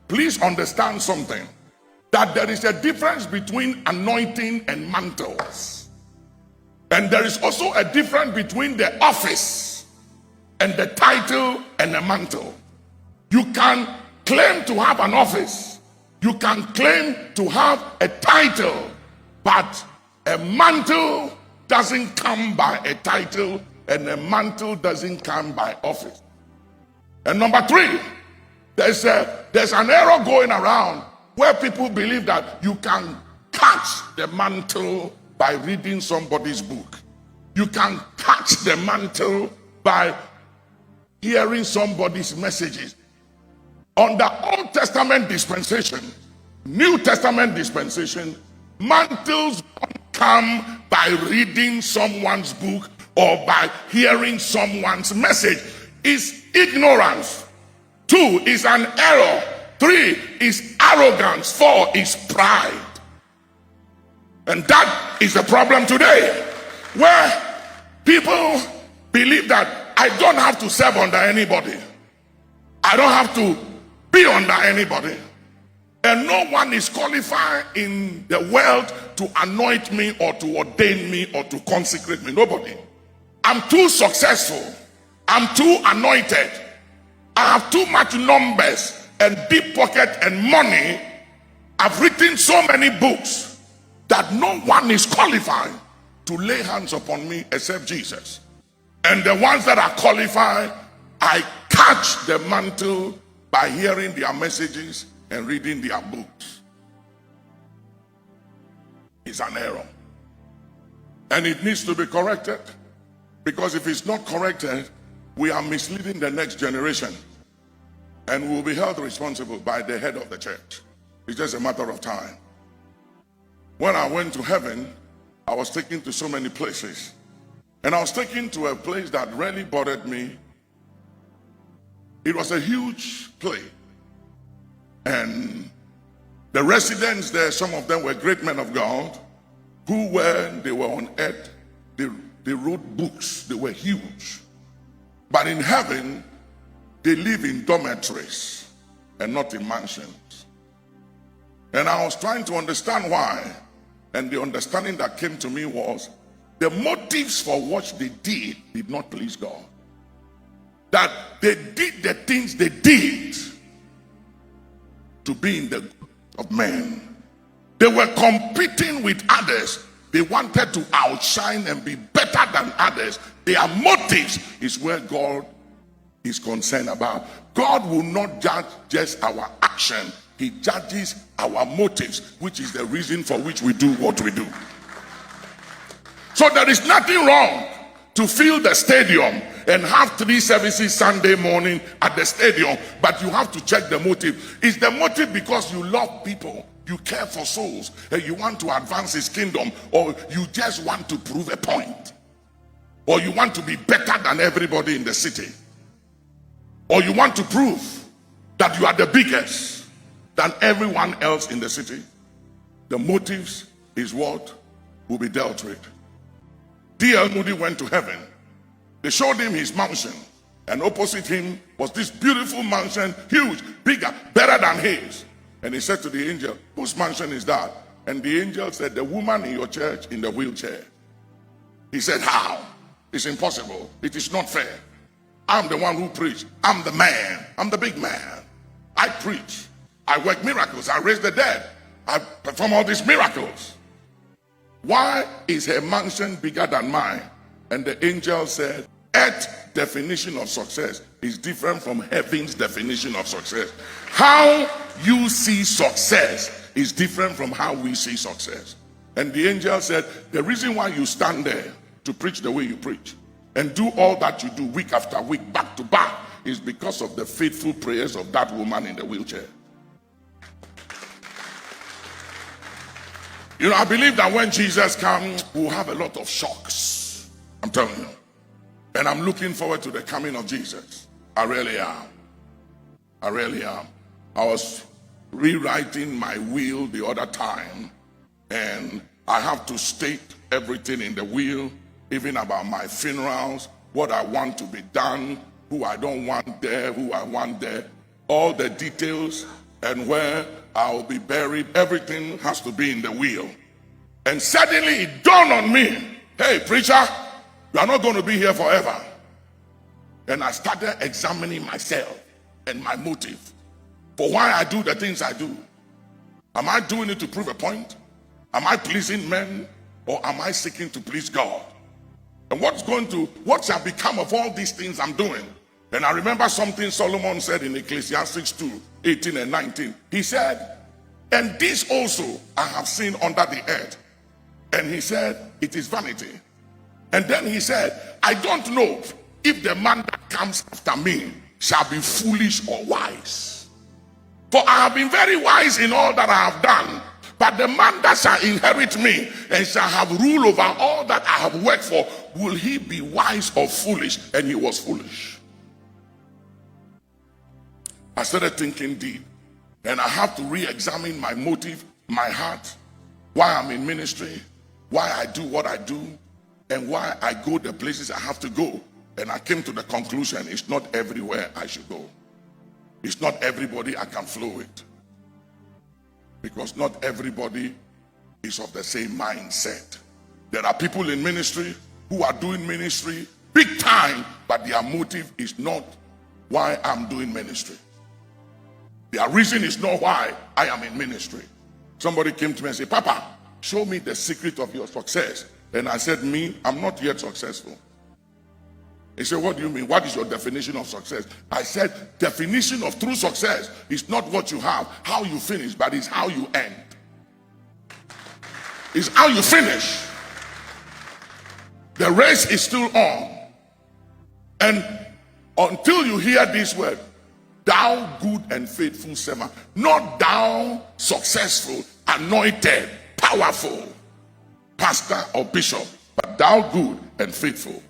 Please understand something, that there is a difference between anointing and mantles. And there is also a difference between the office and the title and the mantle. You can claim to have an office, you can claim to have a title, but a mantle doesn't come by a title, and a mantle doesn't come by office. And number three, there's an error going around where people believe that you can catch the mantle by reading somebody's book. You can catch the mantle by hearing somebody's messages. Under Old Testament dispensation, New Testament dispensation, mantles don't come by reading someone's book or by hearing someone's message. It's ignorance. 2 is an error. 3 is arrogance. 4 is pride. And that is the problem today, where people believe that I don't have to serve under anybody. I don't have to be under anybody. And no one is qualified in the world to anoint me or to ordain me or to consecrate me. Nobody. I'm too successful. I'm too anointed. I have too much numbers and deep pocket and money. I've written so many books that no one is qualified to lay hands upon me except Jesus. And the ones that are qualified, I catch the mantle by hearing their messages and reading their books. It's an error. And it needs to be corrected. Because if it's not corrected, we are misleading the next generation. And we will be held responsible by the head of the church. It's just a matter of time. When I went to heaven, I was taken to so many places. And I was taken to a place that really bothered me. It was a huge place. And the residents there, some of them were great men of God, who they were on earth, they wrote books, they were huge. But in heaven, they live in dormitories and not in mansions. And I was trying to understand why. And the understanding that came to me was the motives for what they did not please God. That they did the things they did to be in the group of men. They were competing with others. They wanted to outshine and be better than others. Their motives is where God is concerned about. God will not judge just our action. He judges our motives, which is the reason for which we do what we do. So there is nothing wrong to fill the stadium and have 3 services Sunday morning at the stadium, but you have to check the motive. Is the motive because you love people, you care for souls, and you want to advance his kingdom, or you just want to prove a point, or you want to be better than everybody in the city, or you want to prove that you are the biggest than everyone else in the city? The motives is what will be dealt with. D.L. Moody went to heaven. They showed him his mansion, and opposite him was this beautiful mansion, huge, bigger, better than his. And he said to the angel, whose mansion is that? And the angel said, the woman in your church in the wheelchair. He said, how? It's impossible. It is not fair. I'm the one who preached. I'm the man. I'm the big man. I preach. I work miracles. I raise the dead. I perform all these miracles. Why is her mansion bigger than mine? And the angel said, earth's definition of success is different from heaven's definition of success. How you see success is different from how we see success. And the angel said, the reason why you stand there to preach the way you preach and do all that you do week after week, back to back, is because of the faithful prayers of that woman in the wheelchair. You know, I believe that when Jesus comes, we'll have a lot of shocks. I'm telling you. And I'm looking forward to the coming of Jesus. I really am. I really am. I was rewriting my will the other time, and I have to state everything in the will, even about my funerals, what I want to be done, who I don't want there, who I want there, all the details. and where I'll be buried. Everything has to be in the will. And suddenly it dawned on me, hey, preacher, you are not going to be here forever. And I started examining myself and my motive for why I do the things I do. Am I doing it to prove a point? Am I pleasing men, or am I seeking to please God? And what shall become of all these things I'm doing? And I remember something Solomon said in Ecclesiastes 2:18 and 19. He said, and this also I have seen under the earth. And he said, it is vanity. And then he said, I don't know if the man that comes after me shall be foolish or wise. For I have been very wise in all that I have done. But the man that shall inherit me and shall have rule over all that I have worked for, will he be wise or foolish? And he was foolish. I started thinking deep, and I have to re-examine my motive, my heart, why I'm in ministry, why I do what I do, and why I go the places I have to go. And I came to the conclusion, it's not everywhere I should go. It's not everybody I can flow with. Because not everybody is of the same mindset. There are people in ministry who are doing ministry big time, but their motive is not why I'm doing ministry. Their reason is not why I am in ministry. Somebody came to me and said, Papa, show me the secret of your success. And I said, I'm not yet successful. He said, what do you mean? What is your definition of success? I said, definition of true success is not what you have, how you finish, but it's how you end. It's how you finish. The race is still on. And until you hear this word, thou good and faithful servant, not thou successful, anointed, powerful pastor or bishop, but thou good and faithful